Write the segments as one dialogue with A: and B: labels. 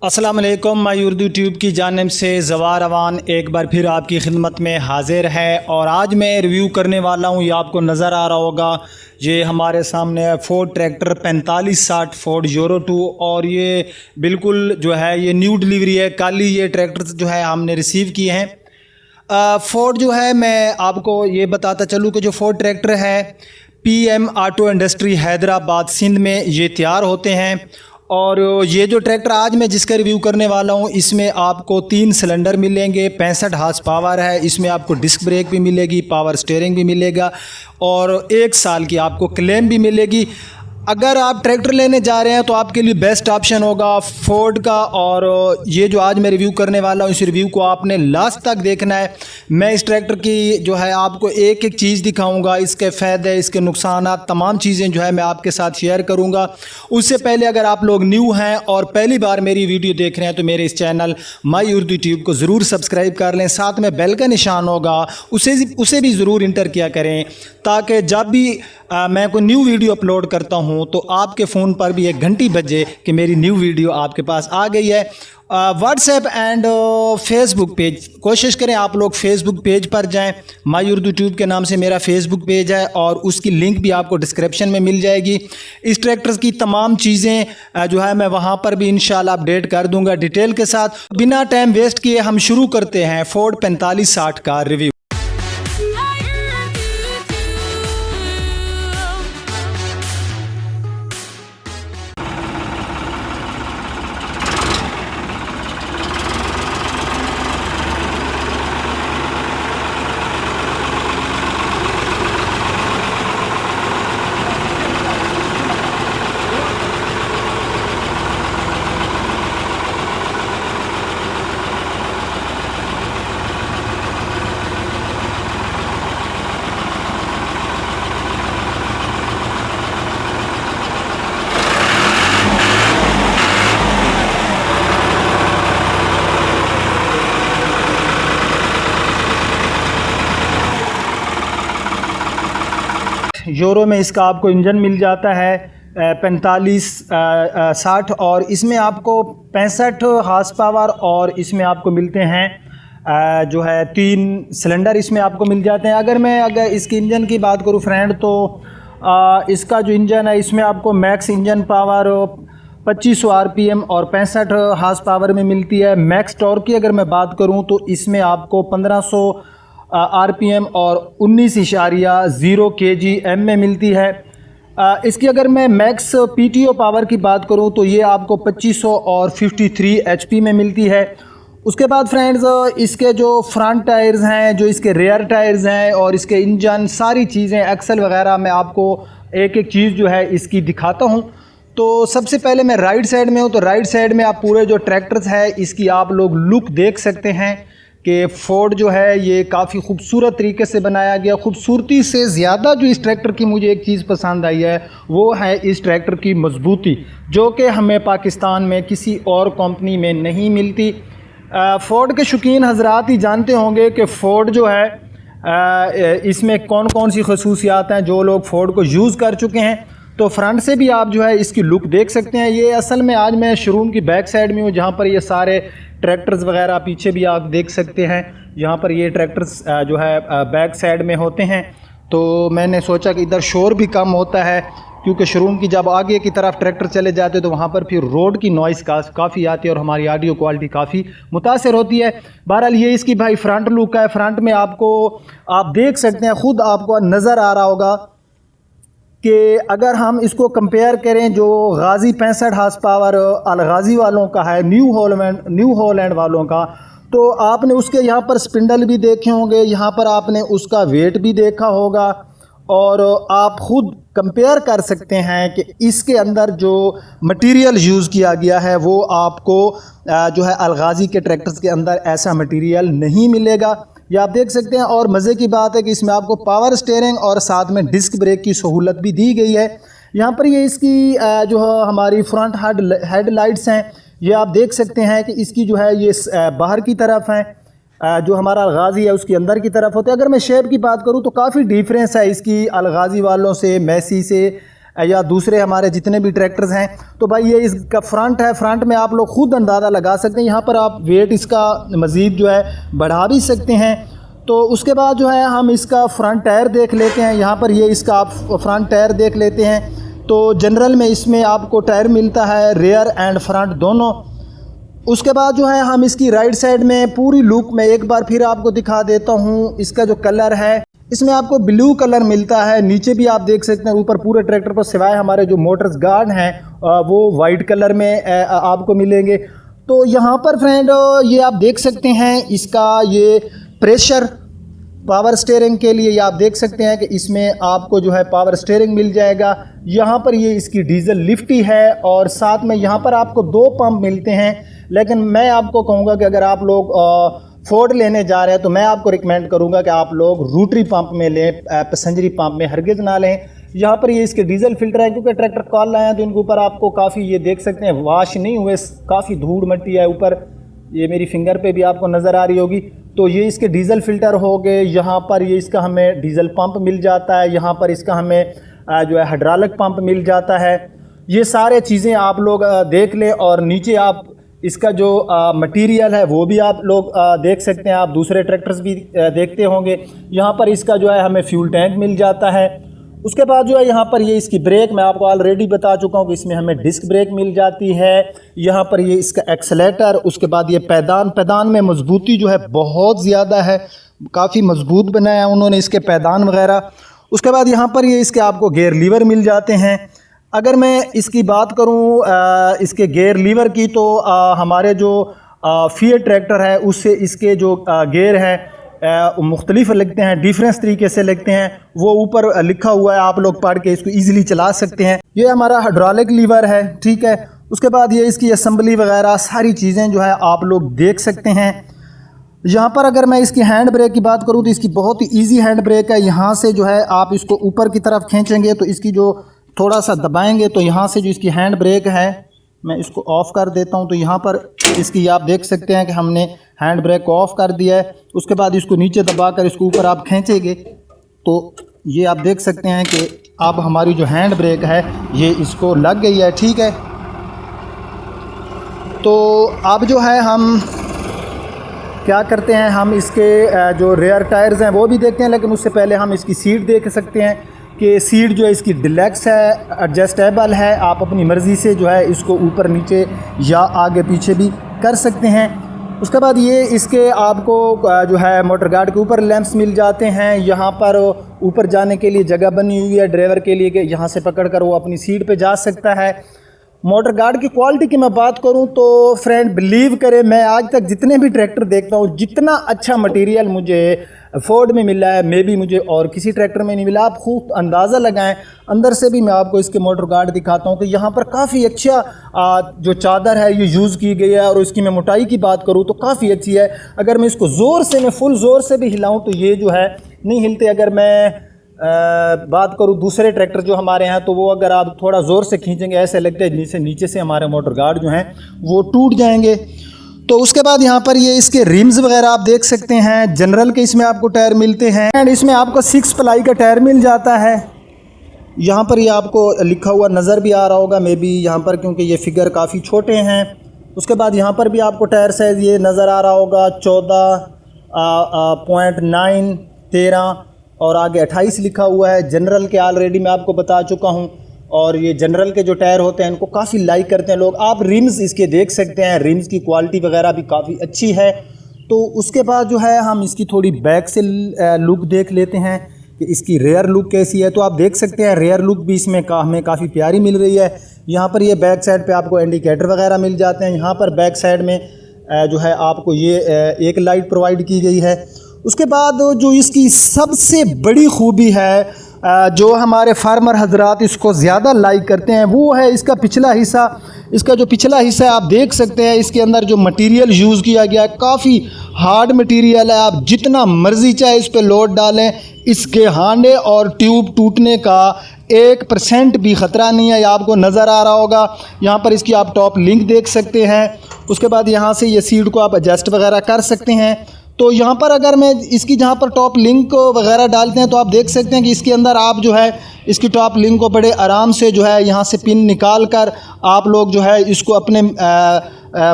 A: अस्सलाम वालेकुम। माई उर्दू ट्यूब की जानिब से ज़वार अवान एक बार फिर आपकी खिदमत में हाज़िर है और आज मैं रिव्यू करने वाला हूँ। ये आपको नज़र आ रहा होगा, ये हमारे सामने है फोर्ड ट्रैक्टर 4560 फोर्ड यूरो 2 और ये बिल्कुल जो है ये न्यू डिलीवरी है। कल ही ये ट्रैक्टर जो है हमने रिसीव किए हैं। फोर्ड जो है मैं आपको ये बताता चलूँ कि जो फोर्ड ट्रैक्टर है PM auto industry Hyderabad Sindh में ये तैयार होते हैं। और ये जो ट्रैक्टर आज मैं जिसका रिव्यू करने वाला हूँ इसमें आपको 3 सिलेंडर मिलेंगे, 65 हार्स पावर है। इसमें आपको डिस्क ब्रेक भी मिलेगी, पावर स्टीयरिंग भी मिलेगा और 1 साल की आपको क्लेम भी मिलेगी। अगर आप ट्रैक्टर लेने जा रहे हैं तो आपके लिए बेस्ट ऑप्शन होगा फोर्ड का। और ये जो आज मैं रिव्यू करने वाला हूँ इस रिव्यू को आपने लास्ट तक देखना है। मैं इस ट्रैक्टर की जो है आपको एक एक चीज़ दिखाऊंगा, इसके फ़ायदे, इसके नुकसान, तमाम चीज़ें जो है मैं आपके साथ शेयर करूँगा। उससे पहले अगर आप लोग न्यू हैं और पहली बार मेरी वीडियो देख रहे हैं तो मेरे इस चैनल माई उर्दू ट्यूब को ज़रूर सब्सक्राइब कर लें। साथ में बेल का निशान होगा, उसे भी ज़रूर इंटर किया करें ताकि जब भी मैं कोई न्यू वीडियो अपलोड करता हूं तो आपके फ़ोन पर भी एक घंटी बजे कि मेरी न्यू वीडियो आपके पास आ गई है। व्हाट्सएप एंड फेसबुक पेज, कोशिश करें आप लोग फेसबुक पेज पर जाएं। माई उर्दू ट्यूब के नाम से मेरा फेसबुक पेज है और उसकी लिंक भी आपको डिस्क्रिप्शन में मिल जाएगी। इस ट्रैक्टर की तमाम चीज़ें जो है मैं वहां पर भी इंशाल्लाह अपडेट कर दूंगा डिटेल के साथ। बिना टाइम वेस्ट किए हम शुरू करते हैं फोर्ड 4560 का रिव्यू। यूरो में इसका आपको इंजन मिल जाता है 4560 और इसमें आपको 65 हार्स पावर और इसमें आपको मिलते हैं जो है 3 सिलेंडर इसमें आपको मिल जाते हैं। अगर इसके इंजन की बात करूँ फ्रेंड तो इसका जो इंजन है इसमें आपको मैक्स इंजन पावर 2500 RPM और 65 हार्स पावर में मिलती है। मैक्स टॉर्क की अगर मैं बात करूँ तो इसमें आपको 1500 RPM और 19.0 kgm में मिलती है। इसकी अगर मैं मैक्स PTO पावर की बात करूं तो ये आपको 2500 और 53 HP में मिलती है। उसके बाद फ्रेंड्स इसके जो फ्रंट टायर्स हैं, जो इसके रेयर टायर्स हैं और इसके इंजन, सारी चीज़ें एक्सल वगैरह मैं आपको एक एक चीज़ जो है इसकी दिखाता हूं। तो सबसे पहले मैं राइट साइड में हूं तो राइट साइड में आप पूरे जो ट्रैक्टर्स है इसकी आप लोग लुक देख सकते हैं कि फोर्ड जो है ये काफ़ी खूबसूरत तरीके से बनाया गया। खूबसूरती से ज़्यादा जो इस ट्रैक्टर की मुझे एक चीज़ पसंद आई है वो है इस ट्रैक्टर की मजबूती, जो कि हमें पाकिस्तान में किसी और कंपनी में नहीं मिलती। फोर्ड के शौकीन हजरात ही जानते होंगे कि फ़ोर्ड जो है इसमें कौन कौन सी खसूसियात हैं। जो लोग फ़ोर्ड को यूज़ कर चुके हैं तो फ्रंट से भी आप जो है इसकी लुक देख सकते हैं। ये असल में आज मैं शोरूम की बैक साइड में हूँ जहाँ पर ये सारे ट्रैक्टर्स वगैरह पीछे भी आप देख सकते हैं। यहाँ पर ये ट्रैक्टर्स जो है बैक साइड में होते हैं। तो मैंने सोचा कि इधर शोर भी कम होता है क्योंकि शोरूम की जब आगे की तरफ ट्रैक्टर चले जाते तो वहाँ पर फिर रोड की नॉइज़ काफ़ी आती है और हमारी ऑडियो क्वालिटी काफ़ी मुतासर होती है। बहरहाल ये इसकी भाई फ्रंट लुक है। फ्रंट में आपको आप देख सकते हैं, ख़ुद आपको नज़र आ रहा होगा कि अगर हम इसको कंपेयर करें जो गाज़ी 65 हार्स पावर अलगाज़ी वालों का है, न्यू हॉलैंड वालों का, तो आपने उसके यहाँ पर स्पिंडल भी देखे होंगे, यहाँ पर आपने उसका वेट भी देखा होगा और आप ख़ुद कंपेयर कर सकते हैं कि इसके अंदर जो मटेरियल यूज़ किया गया है वो आपको जो है अलगाज़ी के ट्रैक्टर्स के अंदर ऐसा मटेरियल नहीं मिलेगा। ये आप देख सकते हैं। और मज़े की बात है कि इसमें आपको पावर स्टीयरिंग और साथ में डिस्क ब्रेक की सहूलत भी दी गई है। यहाँ पर ये इसकी जो है हमारी फ्रंट हेडलाइट्स हैं, ये आप देख सकते हैं कि इसकी जो है ये बाहर की तरफ हैं, जो हमारा अलगाज़ी है उसकी अंदर की तरफ होते हैं। अगर मैं शेप की बात करूँ तो काफ़ी डिफरेंस है इसकी अलगाज़ी वालों से, मैसी से। या दूसरे हमारे जितने भी ट्रैक्टर्स हैं। तो भाई ये इसका फ्रंट है, फ्रंट में आप लोग खुद अंदाज़ा लगा सकते हैं। यहाँ पर आप वेट इसका मज़ीद जो है बढ़ा भी सकते हैं। तो उसके बाद जो है हम इसका फ्रंट टायर देख लेते हैं। यहाँ पर ये इसका आप फ्रंट टायर देख लेते हैं। तो जनरल में इसमें आपको टायर मिलता है रेयर एंड फ्रंट दोनों। उसके बाद जो है हम इसकी राइट साइड में पूरी लुक में एक बार फिर आपको दिखा देता हूँ। इसका जो कलर है इसमें आपको ब्लू कलर मिलता है। नीचे भी आप देख सकते हैं, ऊपर पूरे ट्रैक्टर पर सिवाय हमारे जो मोटर्स गार्ड हैं वो वाइट कलर में आपको मिलेंगे। तो यहाँ पर फ्रेंड ये आप देख सकते हैं इसका ये प्रेशर पावर स्टीयरिंग के लिए, ये आप देख सकते हैं कि इसमें आपको जो है पावर स्टीयरिंग मिल जाएगा। यहाँ पर ये इसकी डीजल लिफ्ट ही है और साथ में यहाँ पर आपको 2 पंप मिलते हैं। लेकिन मैं आपको कहूँगा कि अगर आप लोग फोर्ड लेने जा रहे हैं तो मैं आपको रिकमेंड करूँगा कि आप लोग रोटरी पंप में लें, पैसेंजरी पंप में हरगिज़ ना लें। यहाँ पर ये इसके डीजल फिल्टर है, क्योंकि ट्रैक्टर कॉल लाए हैं तो इनके ऊपर आपको काफ़ी ये देख सकते हैं वाश नहीं हुए, काफ़ी धूड़ मिट्टी है ऊपर, ये मेरी फिंगर पे भी आपको नज़र आ रही होगी। तो ये इसके डीजल फ़िल्टर हो गए। यहाँ पर ये इसका हमें डीजल पंप मिल जाता है। यहाँ पर इसका हमें जो है हाइड्रोलिक पंप मिल जाता है। ये सारे चीज़ें आप लोग देख लें। और नीचे आप इसका जो मटेरियल है वो भी आप लोग देख सकते हैं। आप दूसरे ट्रैक्टर्स भी देखते होंगे। यहाँ पर इसका जो है हमें फ्यूल टैंक मिल जाता है। उसके बाद जो है यहाँ पर ये इसकी ब्रेक मैं आपको ऑलरेडी बता चुका हूँ कि इसमें हमें डिस्क ब्रेक मिल जाती है। यहाँ पर ये इसका एक्सेलेटर, उसके बाद ये पैदान में मजबूती जो है बहुत ज़्यादा है, काफ़ी मजबूत बनाया है उन्होंने इसके पैदान वगैरह। उसके बाद यहाँ पर ये इसके आपको गेयर लीवर मिल जाते हैं। अगर मैं इसकी बात करूँ इसके गेयर लीवर की तो हमारे जो फिएट ट्रैक्टर है उससे इसके जो गेयर हैं मुख्तलिफ लगते हैं, डिफरेंस तरीके से लगते हैं। वो ऊपर लिखा हुआ है, आप लोग पढ़ के इसको ईजिली चला सकते हैं। ये हमारा हाइड्रोलिक लीवर है, ठीक है। उसके बाद ये इसकी असम्बली वगैरह सारी चीज़ें जो है आप लोग देख सकते हैं। यहाँ पर अगर मैं इसकी हैंड ब्रेक की बात करूँ तो इसकी बहुत ही ईजी हैंड ब्रेक है। यहाँ से जो है आप इसको ऊपर की तरफ खींचेंगे तो इसकी जो थोड़ा सा दबाएंगे तो यहाँ से जो इसकी हैंड ब्रेक है, मैं इसको ऑफ़ कर देता हूँ। तो यहाँ पर इसकी आप देख सकते हैं कि हमने हैंड ब्रेक को ऑफ़ कर दिया है। उसके बाद इसको नीचे दबाकर इसको ऊपर आप खींचेंगे तो ये आप देख सकते हैं कि अब हमारी जो हैंड ब्रेक है ये इसको लग गई है, ठीक है। तो अब जो है हम क्या करते हैं, हम इसके जो रेयर टायर्स हैं वो भी देखते हैं। लेकिन उससे पहले हम इसकी सीट देख सकते हैं कि सीट जो है इसकी डिलैक्स है, एडजस्टेबल है। आप अपनी मर्ज़ी से जो है इसको ऊपर नीचे या आगे पीछे भी कर सकते हैं। उसके बाद ये इसके आपको जो है मोटर गार्ड के ऊपर लैंप्स मिल जाते हैं। यहाँ पर ऊपर जाने के लिए जगह बनी हुई है ड्राइवर के लिए कि यहाँ से पकड़कर वो अपनी सीट पे जा सकता है। मोटर गार्ड की क्वालिटी की मैं बात करूं तो फ्रेंड बिलीव करें, मैं आज तक जितने भी ट्रैक्टर देखता हूं जितना अच्छा मटेरियल मुझे फोर्ड में मिला है मे बी मुझे और किसी ट्रैक्टर में नहीं मिला। आप खूब अंदाज़ा लगाएं। अंदर से भी मैं आपको इसके मोटर गार्ड दिखाता हूं कि यहाँ पर काफ़ी अच्छा जो चादर है ये यूज़ की गई है। और इसकी मैं मोटाई की बात करूँ तो काफ़ी अच्छी है। अगर मैं इसको ज़ोर से, मैं फुल ज़ोर से भी हिलाऊँ तो ये जो है नहीं हिलते। अगर मैं बात करूँ दूसरे ट्रैक्टर जो हमारे हैं तो वो अगर आप थोड़ा ज़ोर से खींचेंगे ऐसे लगता है नीचे से हमारे मोटर गार्ड जो हैं वो टूट जाएंगे। तो उसके बाद यहाँ पर ये इसके रिम्स वगैरह आप देख सकते हैं। जनरल के इसमें आपको टायर मिलते हैं एंड इसमें आपको 6 प्लाई का टायर मिल जाता है। यहाँ पर ये आपको लिखा हुआ नज़र भी आ रहा होगा मे बी यहाँ पर, क्योंकि ये फिगर काफ़ी छोटे हैं। उसके बाद यहाँ पर भी आपको टायर साइज़ ये नज़र आ रहा होगा 14.9, 13 और आगे 28 लिखा हुआ है। जनरल के ऑलरेडी मैं आपको बता चुका हूँ। और ये जनरल के जो टायर होते हैं इनको काफ़ी लाइक करते हैं लोग। आप रिम्स इसके देख सकते हैं, रिम्स की क्वालिटी वगैरह भी काफ़ी अच्छी है। तो उसके बाद जो है हम इसकी थोड़ी बैक से लुक देख लेते हैं कि इसकी रेयर लुक कैसी है। तो आप देख सकते हैं रेयर लुक भी इसमें हमें काफ़ी प्यारी मिल रही है। यहाँ पर ये बैक साइड पे आपको इंडिकेटर वगैरह मिल जाते हैं। यहाँ पर बैक साइड में जो है आपको ये एक लाइट प्रोवाइड की गई है। उसके बाद जो इसकी सबसे बड़ी खूबी है जो हमारे फार्मर हजरात इसको ज़्यादा लाइक करते हैं वो है इसका पिछला हिस्सा। इसका जो पिछला हिस्सा आप देख सकते हैं, इसके अंदर जो मटेरियल यूज़ किया गया है काफ़ी हार्ड मटेरियल है। आप जितना मर्ज़ी चाहे इस पर लोड डालें, इसके हांडे और ट्यूब टूटने का 1% भी ख़तरा नहीं है। आपको नज़र आ रहा होगा। यहाँ पर इसकी आप टॉप लिंक देख सकते हैं। उसके बाद यहाँ से ये सीट को आप एडजस्ट वगैरह कर सकते हैं। तो यहाँ पर अगर मैं इसकी जहाँ पर टॉप लिंक वगैरह डालते हैं तो आप देख सकते हैं कि इसके अंदर आप जो है इसकी टॉप लिंक को बड़े आराम से जो है यहाँ से पिन निकाल कर आप लोग जो है इसको अपने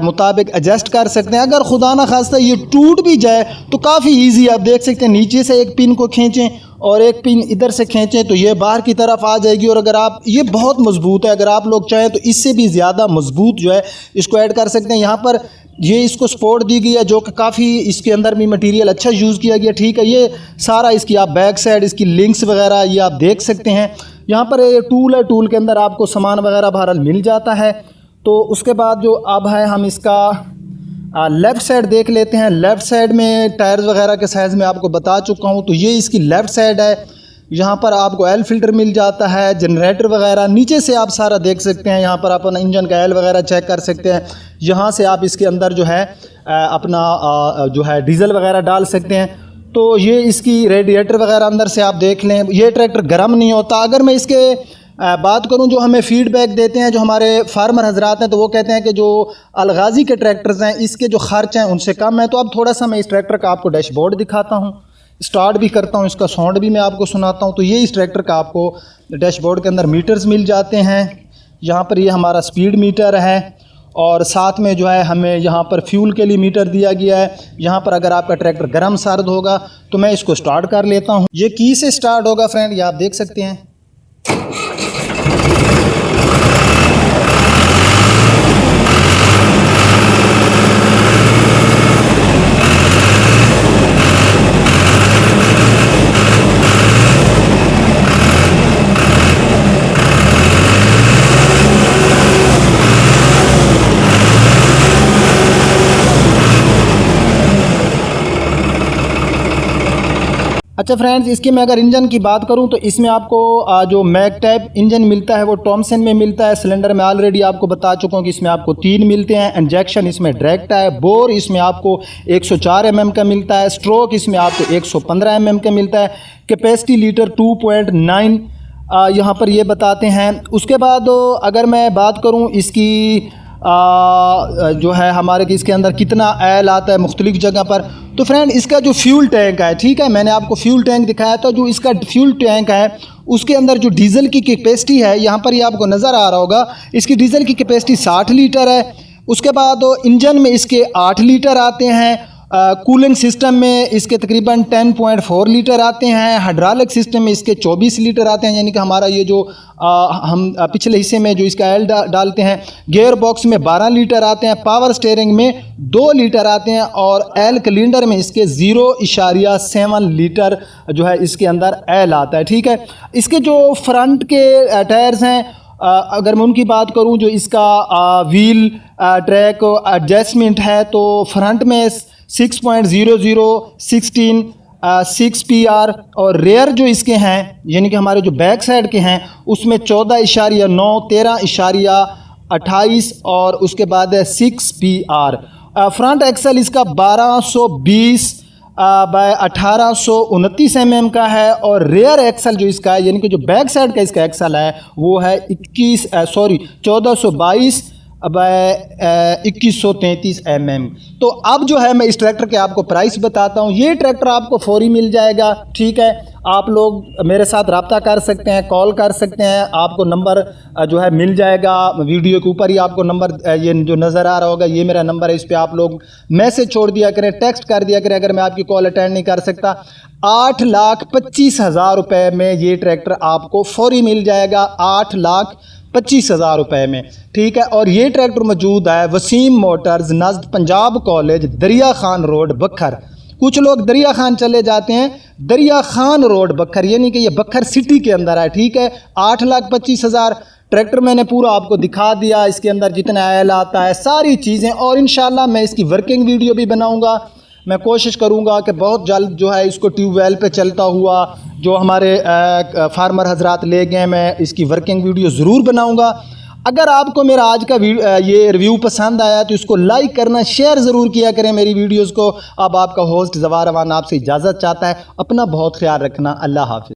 A: मुताबिक एडजस्ट कर सकते हैं। अगर खुदा ना खास्ता ये टूट भी जाए तो काफ़ी इजी आप देख सकते हैं, नीचे से एक पिन को खींचें और एक पिन इधर से खींचें तो ये बाहर की तरफ आ जाएगी। और अगर आप ये बहुत मजबूत है, अगर आप लोग चाहें तो इससे भी ज़्यादा मजबूत जो है इसको ऐड कर सकते हैं। यहाँ पर ये इसको सपोर्ट दी गई है जो कि काफ़ी इसके अंदर भी मटेरियल अच्छा यूज़ किया गया, ठीक है। ये सारा इसकी आप बैक साइड इसकी लिंक्स वगैरह ये आप देख सकते हैं। यहाँ पर ये टूल है, टूल के अंदर आपको सामान वगैरह बहरहाल मिल जाता है। तो उसके बाद जो अब है हम इसका लेफ़्ट साइड देख लेते हैं। लेफ़्ट साइड में टायर्स वगैरह के साइज़ में आपको बता चुका हूँ। तो ये इसकी लेफ़्ट साइड है, यहाँ पर आपको ऑयल फ़िल्टर मिल जाता है, जनरेटर वगैरह नीचे से आप सारा देख सकते हैं। यहाँ पर आप अपना इंजन का ऑयल वगैरह चेक कर सकते हैं। यहाँ से आप इसके अंदर जो है अपना जो है डीज़ल वगैरह डाल सकते हैं। तो ये इसकी रेडिएटर वगैरह अंदर से आप देख लें। ये ट्रैक्टर गर्म नहीं होता। अगर मैं इसके बात करूं जो हमें फ़ीडबैक देते हैं जो हमारे फार्मर हजरात हैं, तो वो कहते हैं कि जो अलगाज़ी के ट्रैक्टर्स हैं इसके जो ख़र्च हैं उनसे कम है। तो अब थोड़ा सा मैं इस ट्रैक्टर का आपको डैशबोर्ड दिखाता हूं, स्टार्ट भी करता हूं, इसका साउंड भी मैं आपको सुनाता हूं। तो ये इस ट्रैक्टर का आपको डैशबोर्ड के अंदर मीटर्स मिल जाते हैं। यहाँ पर ये हमारा स्पीड मीटर है और साथ में जो है हमें यहाँ पर फ्यूल के लिए मीटर दिया गया है। यहाँ पर अगर आपका ट्रैक्टर गर्म सर्द होगा तो मैं इसको स्टार्ट कर लेता हूँ। ये की से स्टार्ट होगा फ्रेंड, ये आप देख सकते हैं। अच्छा फ्रेंड्स, इसके मैं अगर इंजन की बात करूं तो इसमें आपको जो मैग टाइप इंजन मिलता है वो टॉमसन में मिलता है। सिलेंडर में ऑलरेडी आपको बता चुका हूं कि इसमें आपको 3 मिलते हैं। इंजेक्शन इसमें डायरेक्ट है। बोर इसमें आपको 104 mm का मिलता है। स्ट्रोक इसमें आपको 115 mm का मिलता है। कैपेसिटी लीटर 2.9 यहाँ पर ये बताते हैं। उसके बाद अगर मैं बात करूँ इसकी जो है हमारे कि इसके अंदर कितना ऑयल आता है मुख्तलिफ जगह पर, तो फ्रेंड इसका जो फ्यूल टैंक है, ठीक है, मैंने आपको फ्यूल टैंक दिखाया था। जो इसका फ्यूल टैंक है उसके अंदर जो डीज़ल की कैपेसिटी है, यहाँ पर ये आपको नज़र आ रहा होगा, इसकी डीज़ल की कैपेसिटी 60 लीटर है। उसके बाद इंजन में इसके 8 लीटर आते हैं। कूलिंग सिस्टम में इसके तकरीबन 10.4 लीटर आते हैं। हाइड्रोलिक सिस्टम में इसके 24 लीटर आते हैं, यानी कि हमारा ये जो हम पिछले हिस्से में जो इसका ऑयल डालते हैं। गियर बॉक्स में 12 लीटर आते हैं। पावर स्टीयरिंग में 2 लीटर आते हैं और ऑयल सिलेंडर में इसके 0.7 लीटर जो है इसके अंदर ऑयल आता है, ठीक है। इसके जो फ्रंट के टायर्स हैं, अगर मैं उनकी बात करूं, जो इसका व्हील ट्रैक एडजस्टमेंट है, तो फ्रंट में 6.0016 6 PR और रेयर जो इसके हैं यानी कि हमारे जो बैक साइड के हैं उसमें 14.9 13.28 और उसके बाद है 6 PR। फ्रंट एक्सल इसका 1220 बाय 1829 mm का है और रेयर एक्सल जो इसका है यानी कि जो बैक साइड का इसका एक्सल है वो है 1422 बाय 2133 mm। तो अब जो है मैं इस ट्रैक्टर के आपको प्राइस बताता हूँ। ये ट्रैक्टर आपको फौरी मिल जाएगा, ठीक है। आप लोग मेरे साथ रब्ता कर सकते हैं, कॉल कर सकते हैं, आपको नंबर जो है मिल जाएगा। वीडियो के ऊपर ही आपको नंबर ये जो नज़र आ रहा होगा, ये मेरा नंबर है। इस पर आप लोग मैसेज छोड़ दिया करें, टेक्स्ट कर दिया करें अगर मैं आपकी कॉल अटेंड नहीं कर सकता। 8,25,000 रुपये में ये ट्रैक्टर आपको फौरी मिल जाएगा, 8,25,000 रुपये में, ठीक है। और ये ट्रैक्टर मौजूद है वसीम मोटर्स नज़द पंजाब कॉलेज, दरिया खान रोड, बखर। कुछ लोग दरिया खान चले जाते हैं, दरिया खान रोड बखर, यानी कि ये बखर सिटी के अंदर है, ठीक है। 8,25,000 ट्रैक्टर मैंने पूरा आपको दिखा दिया, इसके अंदर जितना ऑयल आता है सारी चीज़ें, और इंशाल्लाह मैं इसकी वर्किंग वीडियो भी बनाऊंगा। मैं कोशिश करूंगा कि बहुत जल्द जो है इसको ट्यूबवेल पे चलता हुआ जो हमारे फार्मर हजरात ले गए, मैं इसकी वर्किंग वीडियो ज़रूर बनाऊंगा। अगर आपको मेरा आज का ये रिव्यू पसंद आया तो इसको लाइक करना, शेयर ज़रूर किया करें मेरी वीडियोज़ को। अब आपका होस्ट ज़वार अमान आपसे इजाज़त चाहता है। अपना बहुत ख्याल रखना। अल्लाह हाफ़िज़।